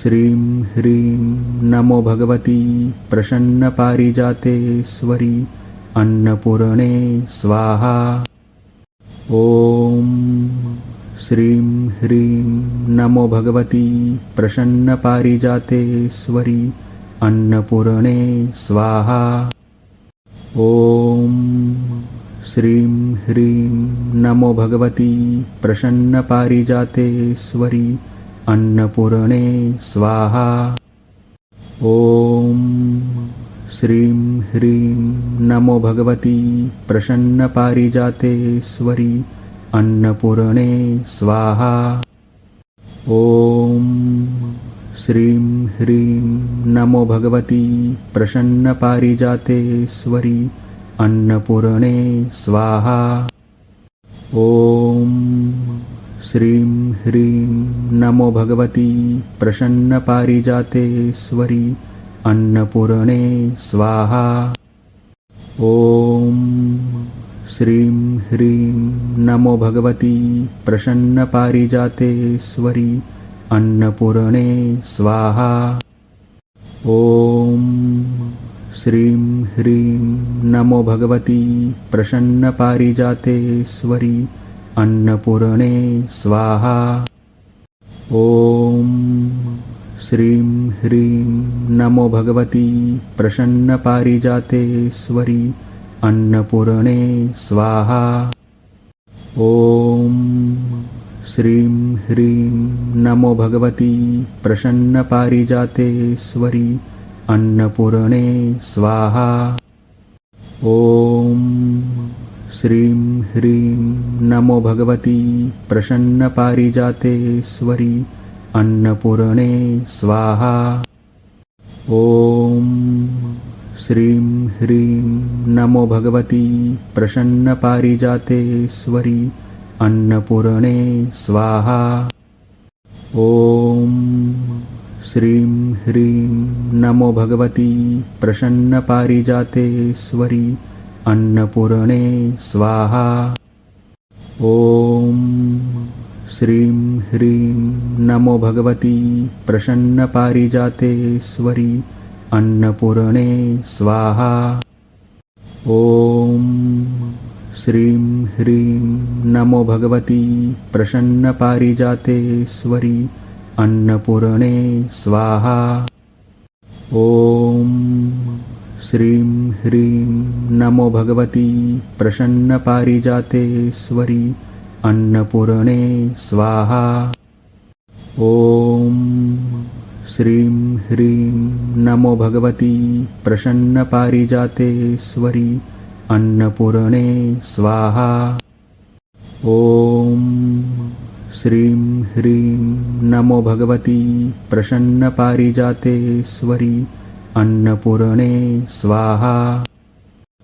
श्रीं ह्रीं नमो भगवती प्रसन्नपारिजातेश्वरी अन्नपूर्णे स्वाहा। ॐ श्रीं ह्रीं नमो भगवती प्रसन्नपारिजातेश्वरी अन्नपूर्णे स्वाहा। ॐ श्रीं ह्रीं नमो भगवती प्रसन्नपारिजातेश्वरी अन्नपूर्णे स्वाहा। ॐ श्रीं ह्रीं नमो भगवती प्रसन्नपारिजातेश्वरी अन्नपूर्णे स्वाहा। ॐ श्रीं ह्रीं नमो भगवती प्रसन्नपारिजातेश्वरी अन्नपूर्णे स्वाहा। ॐ श्रीं ह्रीं नमो भगवती प्रसन्नपारिजातेश्वरी अन्नपूर्णे स्वाहा। ॐ श्रीं ह्रीं नमो भगवती प्रसन्नपारिजातेश्वरी अन्नपूर्णे स्वाहा। ॐ श्रीं ह्रीं नमो भगवती प्रसन्नपारिजातेश्वरी अन्नपूर्णे स्वाहा। ॐ श्रीं ह्रीं नमो भगवती प्रसन्नपारिजातेश्वरी अन्नपूर्णे स्वाहा। ॐ श्रीं ह्रीं नमो भगवती प्रसन्नपारिजातेश्वरी अन्नपूर्णे स्वाहा। ॐ श्रीं ह्रीं नमो भगवती प्रसन्नपारिजातेश्वरी अन्नपूर्णे स्वाहा। ॐ श्रीं ह्रीं नमो भगवती प्रसन्नपारिजातेश्वरी अन्नपूर्णे स्वाहा। ॐ श्रीं ह्रीं नमो भगवती प्रसन्नपारिजातेश्वरी अन्नपूर्णे स्वाहा। ॐ श्रीं ह्रीं नमो भगवती प्रसन्नपारिजातेश्वरी अन्नपूर्णे स्वाहा। ॐ श्रीं ह्रीं नमो भगवती प्रसन्नपारिजातेश्वरी अन्नपूर्णे स्वाहा। ॐ श्रीं ह्रीं नमो भगवती प्रसन्नपारिजातेश्वरी अन्नपूर्णे स्वाहा। ॐ श्रीं ह्रीं नमो भगवती प्रसन्नपारिजातेश्वरी अन्नपूर्णे स्वाहा। ॐ श्रीं ह्रीं नमो भगवती प्रसन्नपारिजातेश्वरी अन्नपूर्णे स्वाहा। ॐ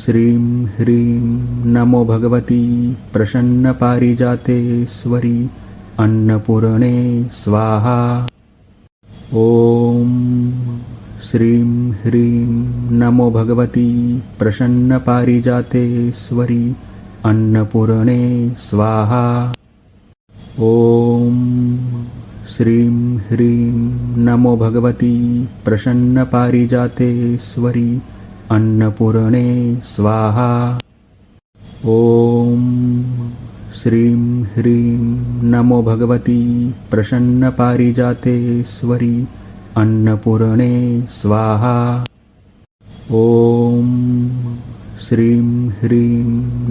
श्रीं ह्रीं नमो भगवती प्रसन्नपारिजातेश्वरी अन्नपूर्णे स्वाहा। ॐ श्रीं ह्रीं नमो भगवती प्रसन्नपारिजातेश्वरी अन्नपूर्णे स्वाहा। ॐ श्रीं ह्रीं नमो भगवती प्रसन्नपारिजातेश्वरी अन्नपूर्णे स्वाहा। ॐ श्रीं ह्रीं नमो भगवती प्रसन्नपारिजातेश्वरी अन्नपूर्णे स्वाहा। ॐ श्रीं ह्रीं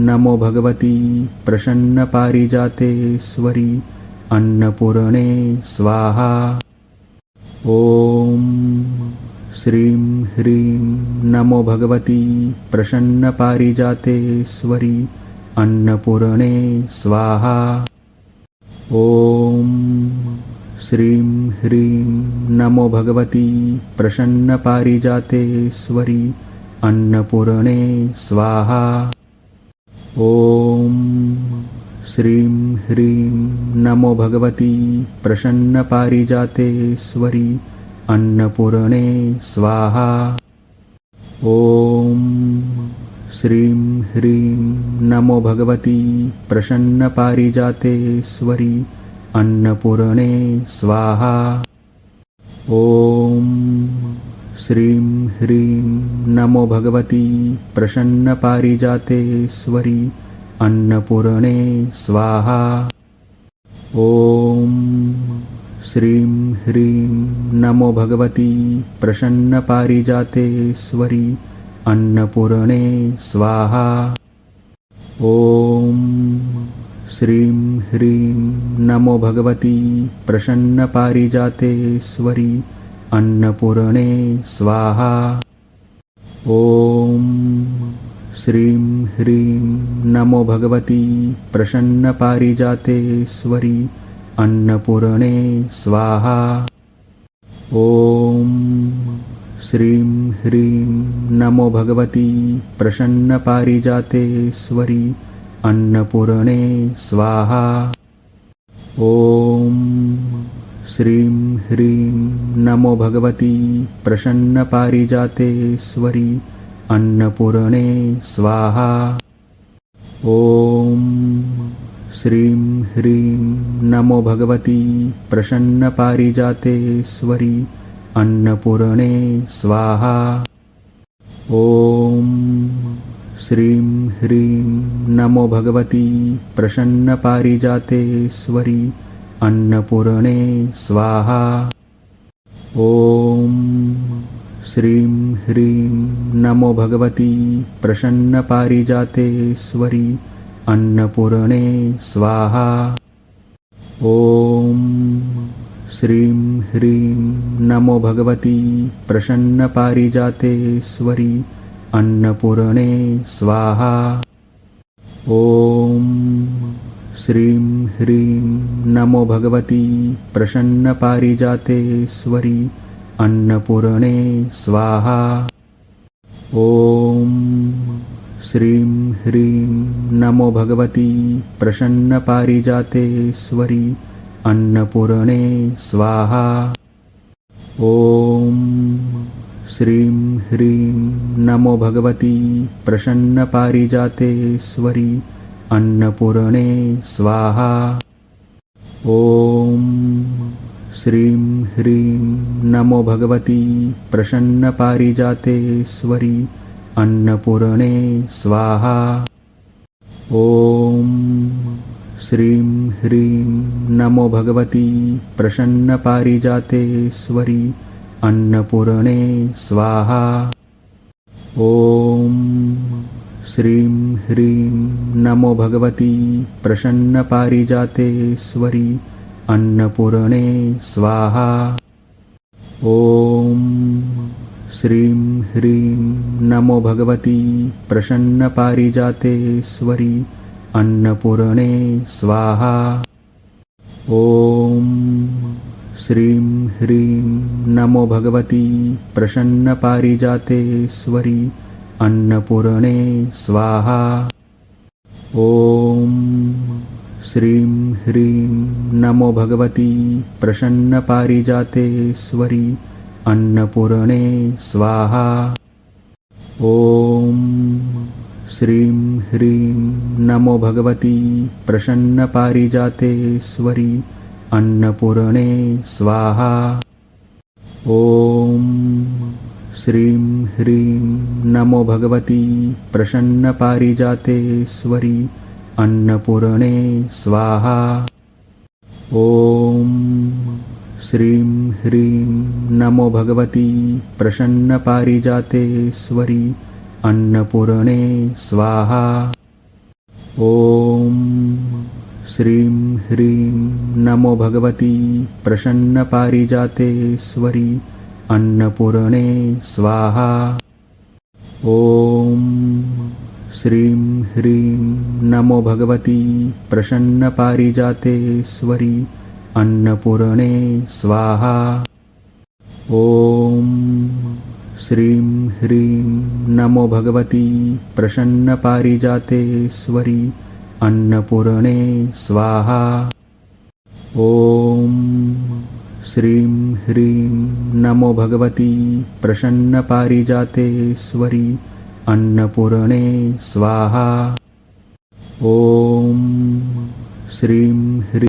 नमो भगवती प्रसन्नपारिजातेश्वरी अन्नपूर्णे स्वाहा। ॐ श्रीं ह्रीं नमो भगवती प्रसन्नपारिजातेश्वरी अन्नपूर्णे स्वाहा। ॐ श्रीं ह्रीं नमो भगवती प्रसन्नपारिजातेश्वरी अन्नपूर्णे स्वाहा। ॐ श्रीं ह्रीं नमो भगवती प्रसन्नपारिजातेश्वरी अन्नपूर्णे स्वाहा। ॐ श्रीं ह्रीं नमो भगवती प्रसन्नपारिजातेश्वरी अन्नपूर्णे स्वाहा। ॐ श्रीं ह्रीं नमो भगवती प्रसन्नपारिजातेश्वरी अन्नपूर्णे स्वाहा। ॐ श्रीं ह्रीं नमो भगवती प्रसन्नपारिजातेश्वरी अन्नपूर्णे स्वाहा। ॐ श्रीं ह्रीं नमो भगवती प्रसन्नपारिजातेश्वरी अन्नपूर्णे स्वाहा। ॐ श्रीं ह्रीं नमो भगवती प्रसन्नपारिजातेश्वरी अन्नपूर्णे स्वाहा। ॐ श्रीं ह्रीं नमो भगवती प्रसन्नपारिजातेश्वरी अन्नपूर्णे स्वाहा। ॐ श्रीं ह्रीं नमो भगवती प्रसन्नपारिजातेश्वरी अन्नपूर्णे स्वाहा। ॐ श्रीं ह्रीं नमो भगवती प्रसन्नपारिजातेश्वरी अन्नपूर्णे स्वाहा। ॐ श्रीं ह्रीं नमो भगवती प्रसन्नपारिजातेश्वरी अन्नपूर्णे स्वाहा। ॐ श्रीं ह्रीं नमो भगवती प्रसन्नपारिजातेश्वरी अन्नपूर्णे स्वाहा। ॐ श्रीं ह्रीं नमो भगवती प्रसन्नपारिजातेश्वरी अन्नपूर्णे स्वाहा। ॐ श्रीं ह्रीं नमो भगवती प्रसन्नपारिजातेश्वरी अन्नपूर्णे स्वाहा। ॐ श्रीं ह्रीं नमो भगवती प्रसन्नपारिजातेश्वरी अन्नपूर्णे स्वाहा। ॐ श्रीं ह्रीं नमो भगवती प्रसन्नपारिजातेश्वरी अन्नपूर्णे स्वाहा। ॐ श्रीं ह्रीं नमो भगवती प्रसन्नपारिजातेश्वरी अन्नपूर्णे स्वाहा। ॐ श्रीं ह्रीं नमो भगवती प्रसन्नपारिजातेश्वरी अन्नपूर्णे स्वाहा। ॐ श्रीं ह्रीं नमो भगवती प्रसन्नपारिजातेश्वरी अन्नपूर्णे स्वाहा। ॐ श्रीं ह्रीं नमो भगवती प्रसन्नपारिजातेश्वरी अन्नपूर्णे स्वाहा। ॐ श्रीं ह्रीं नमो भगवती प्रसन्नपारिजातेश्वरी अन्नपूर्णे स्वाहा। ॐ श्रीं ह्रीं नमो भगवती प्रसन्नपारिजातेश्वरी अन्नपूर्णे स्वाहा। ॐ श्रीं ह्रीं नमो भगवती प्रसन्नपारिजातेश्वरी अन्नपूर्णे स्वाहा। ॐ श्रीं ह्रीं नमो भगवती प्रसन्नपारिजातेश्वरी अन्नपूर्णे स्वाहा। ॐ श्रीं ह्रीं नमो भगवती प्रसन्नपारिजातेश्वरी अन्नपूर्णे स्वाहा। ॐ श्रीं ह्रीं नमो भगवती प्रसन्नपारिजातेश्वरी अन्नपूर्णे स्वाहा। ॐ श्रीं ह्रीं नमो भगवती प्रसन्नपारिजातेश्वरी अन्नपूर्णे स्वाहा। ॐ श्रीं ह्रीं नमो भगवती प्रसन्नपारिजातेश्वरी अन्नपूर्णे स्वाहा। ॐ श्रीं ह्रीं नमो भगवती प्रसन्नपारिजातेश्वरी अन्नपूर्णे स्वाहा। ॐ श्रीं ह्रीं